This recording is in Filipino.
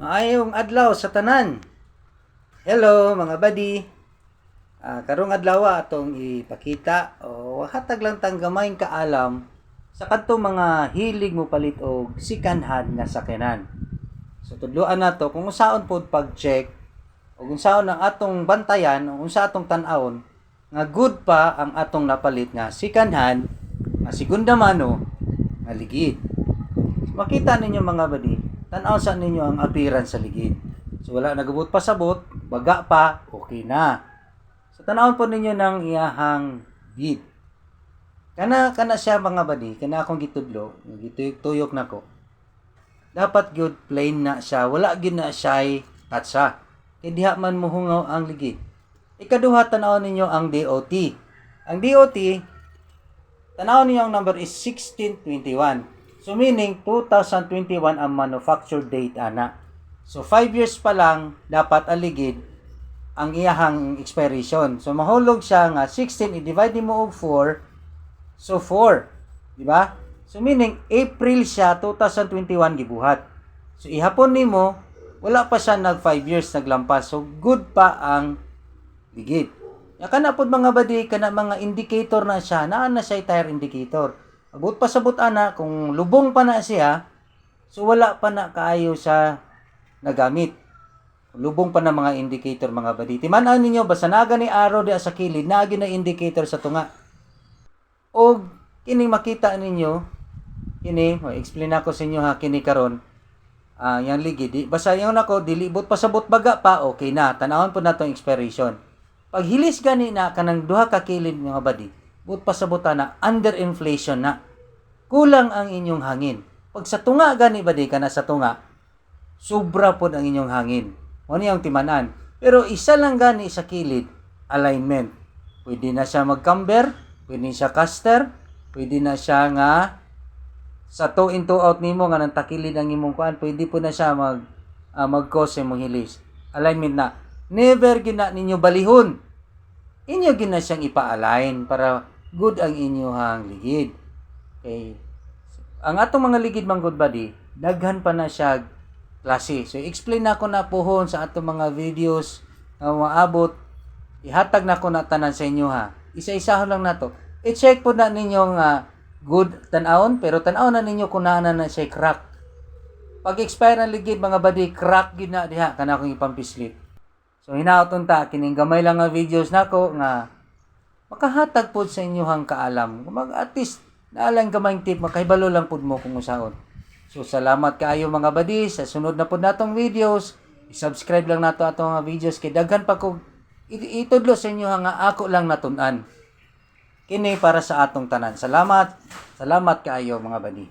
Maayong adlaw sa tanan. Hello mga buddy. Karong adlaw atong ipakita o hatag lang tang gamayng kaalam sa kadto mga hilig mo palit og second hand nga sakyanan. So tudloan nato kung unsaon pod pag-check o kung unsaon ang atong bantayan o unsa atong tan-awon nga good pa ang atong napalit nga second hand nga segunda mano nga ligid. So, makita ninyo mga buddy, tan-aw sa ninyo ang appearance sa ligid. So wala nagabot pa sabot, baga pa, okay na. So tanawon po ninyo ng iyahang bit. Kana siya mga buddy, kana akong gitudlo, gituyok nako. Dapat good plain na siya, wala gyud na siya tatsa. Kay diha man mohungaw ang ligid. Ikaduha tanawon ninyo ang DOT. Ang DOT, tanawon ninyo ang number is 1621. So meaning 2021 ang manufacture date ana. So 5 years pa lang dapat aligid ang iyahang expiration. So mahulog siya nga 16 i-divide mo og 4. So 4, di ba? So meaning April siya 2021 gibuhat. So ihapon nimo wala pa siya nag 5 years naglampas. So good pa ang ligid. Ya kana pod mga badi kana mga indicator na siya, naa na siya tire indicator. Abot pa sabot ana kung lubong pa na siya, so wala pa na kaayo sa nagamit. Lubong pa na mga indicator mga badi. Timan-an ninyo basta naga ni arrow di sa kilid, naagi na indicator sa tunga. Og kining makita ninyo, kini, explain ako sa inyo ha kini karon. Yang ligid, basta yung nako dilibot pa sabot baga pa, okay na. Tanawon po nato ang expiration. Pag hilis gani na kanang duha ka kilid mga badi, but pa sabot na under inflation na. Kulang ang inyong hangin. Pag sa tunga gani badi kana sa tunga, sobra po ang inyong hangin. Ano yung timanan. Pero isa lang gani sa kilid, alignment. Pwede na siya mag-camber, pwede siya caster, pwede na siya nga sa 2 in 2 out nimo nga nang takilid ang imong kuan, pwede po na siya mag-cause imong hilis. Alignment na. Never gina ninyo balihon. Inyo gina siyang ipa-align para good ang inyong ligid. Okay. Ang atong mga ligid mang good body, daghan pa na siya klase. So explain na ko na pohon sa atong mga videos nga maabot. Ihatag na ko na tanan sa inyo ha. Isa-isahon lang nato. I-check po na ninyo nga good tan-awon, pero tan-awon na ninyo kung naa na siya crack. Pag expire ang ligid mga body, crack gid na diha kana akong ipampislit. So hinaoton ta kining gamay lang nga videos nako nga makahatag pod sa inyohang kaalam. At least naalang gamayng tip makahibalo lang pod mo kung usaon. So salamat kaayo mga badi sa sunod na pod natong videos. I-subscribe lang nato atong mga videos kay daghan pa ko itudlo sa inyo nga ako lang natun-an. Kini para sa atong tanan. Salamat kaayo mga badi.